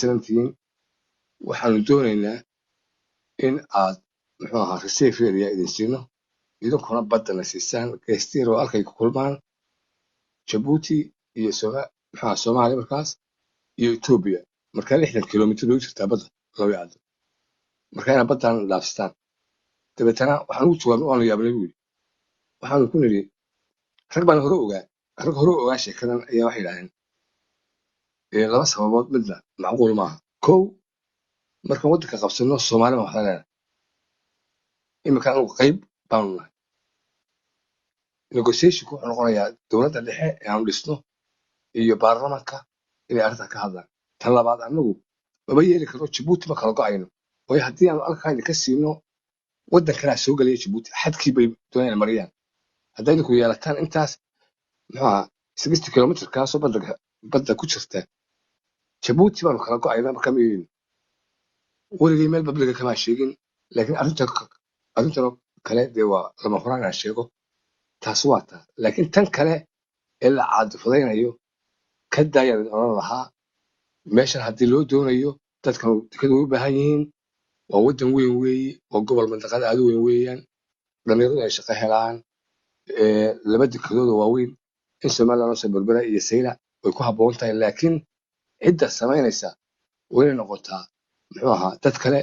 tirantiin waxaanu doonaynaa in aad muxuu ahaa receive area idin siino idinkuna badana siisaan geestiir oo halkay ku kulmaan Djibouti iyo Soomaaliya markaas iyo Ethiopia marka 60 kilomitir loo jirtaa badda laba yaad marka inaad badan dhaafstaan dabeetana waxaan ugu jawaabnay oo yaabnay wiil waxaan ku niri rag baan hore ogaa sheekadan ayaa waxay yiraahdeen laba sababood midna macquul maaha kow markaan waddanka qabsano Soomaaliya waxa leedahay imika uu qayb baan nahay negotiation ku noqonayaa dawladda dhexe ee aan dhisno iyo baarlamaanka inay arrinta ka hadlaan tan labaad anagu maba yeeli karo Djibouti ma kala go'ayno way haddii aan halkaan ka siino waddan kale soo galaya Djibouti xadkii bay doonayaan mariyaan haddii ku yeelataan intaas maxaa 60 kilomitir ka soo badda ku jirta Djibouti baan kala go'aynaa marka meeyeen waligii meel babliga kama sheegin laakiin arrinta kale dee waa lama horaan aan sheego taas waa taa laakiin tan kale ee la caadifadaynayo ka daayaan oran lahaa meeshan haddii loo doonayo dadkan dekadu u baahan yihiin waa waddan weyn weeye oo gobol mandaqada aad u weyn weeyaan dhalinyaradu ay shaqo helaan laba dekedood oo waaweyn in Soomaaliland soo berbera iyo Sayla way ku habboon tahay laakiin cidda samaynaysa way noqotaa muxuu ahaa dad kale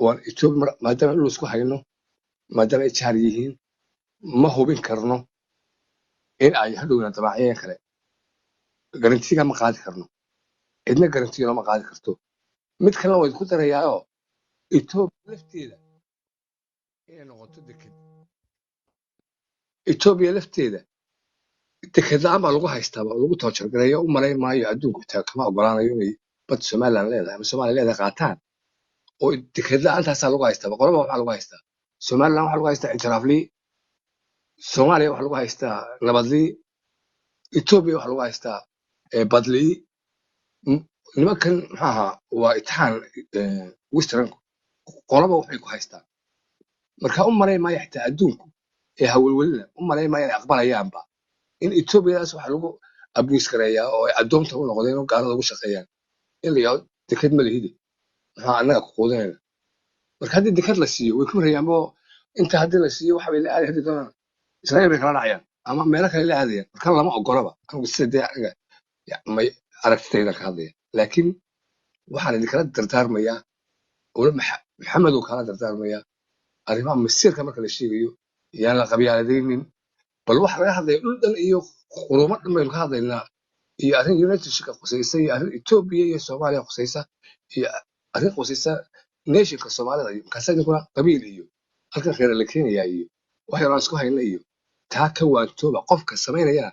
oo Ethiopia maadaama uu isku hayno maadaama ay jaar yihiin ma hubin karno in ay hadhowna dabaaciyeen kale garantiga ma qaadi karno cidna garantiga ma qaadi karto mid kale way ku darayaayo Ethiopia lafteeda inay noqoto deked Ethiopia lafteeda dekedaan baa lagu haystaa oo lagu toojargareeyo u malayn maayo adduunku taa kama ogolaanayo inay bad Soomaaliland leedahay ama Soomaaliya leedahay qaataan oo dekedaan taas lagu haystaa qolaba waxa lagu haystaa Soomaaliland waxa lagu haystaa intiraafli Soomaaliya waxa lagu haystaa nabadli Ethiopia waxa lagu haystaa badli nimankan maxaa waa itixaan western qolaba waxay ku haystaan marka u malayn maayo xitaa adduunku ee hawlwalina u malayn maayo inay aqbalayaanba in Ethiopia's waxa lagu abuse gareeyaa oo ay adoonta u noqdeen oo gaalada ugu shaqeeyaan in la yaado deked ma lihidi maxaa anaga ku qoodayna marka haddii deked la siiyo way ku rayaanbo inta haddii la siiyo waxa bay la aadi doonaan Israa'iil bay kala dhacayaan ama meelo kale la aadayaan marka lama ogolaba anigu sidee aniga may aragtidayda ka hadlaya laakiin waxaan idin kala dardaarmayaa oo maxamed uu kala dardaarmayaa arrimaha masiirka marka la sheegayo yaan la qabyaaladaynin bal waxa laga hadlaya dhul dhan iyo quruumo dhan baynu ka hadlaynaa iyo arrin United Shika qosaysa iyo arrin Ethiopia iyo Soomaaliya qosaysa iyo arrin qosaysa nationka Soomaalida iyo kaasayna kuna qabiil iyo halka reer la Kenya iyo wax yar aan isku hayna iyo taa ka waantooba qofka sameynaya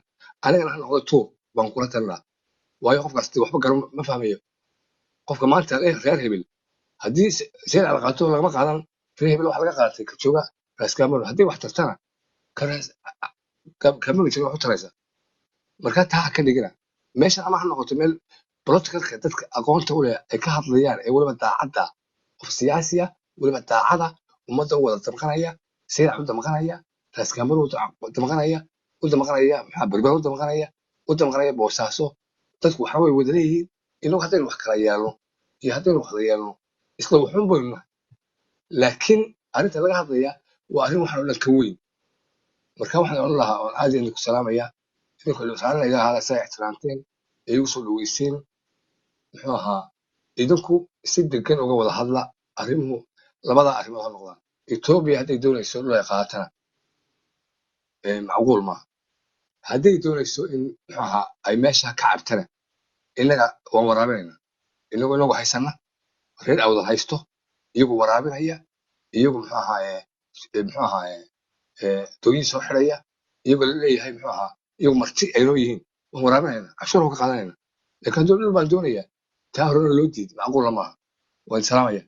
aniga aan noqdo toob baan kula talnaa waayo qofkaas waxba garan ma fahmayo qofka maanta reer hebel haddii seen ala qaato lagama qaadan reer hebel wax laga qaatay ka jooga raaskaamada haddii wax tartana karaas kamana jiro wax u taraysa marka taa ka dhigina meesha ama ha noqoto meel politicalka dadka aqoonta u leh ay ka hadlayaan ee waliba daacadda qof siyaasiya waliba daacada ummadda u wada damqanaya sida u damqanaya raaskaamada u damqanaya maxaa berber u damqanaya boosaaso dadku waxa way wada leeyihiin inuu haddaynu wax kala yeelno iyo haddaynu wax yeelno isla wuxuun baynu nahay laakiin arrinta laga hadlaya waa arrin waxaan oo dhan ka weyn marka waxaan oran lahaa oo aad idinku salaamaya idinku ilaalinaya iga ahaa say ixtiraamteen ee igu soo dhaweyseen muxuu ahaa idinku si degan uga wada hadla arrimuhu labada arrimood ha noqdaan Ethiopia hadday doonayso dhul ay qaatana macquul maaha hadday doonayso in muxuu ahaa ay meesha ka cabtana inaga waan waraabinaynaa inagu haysana reer awdal haysto iyagu waraabinaya iyagu muxuu ahaa dooyin soo xidhaya iyagoo la leeyahay muxuu ahaa iyagu marti ay noo yihiin waan waraabinayna cashuur ka qaadanayna laakiin dhul baan doonayaa taa horena loo diiday macquul maaha waan salaamaya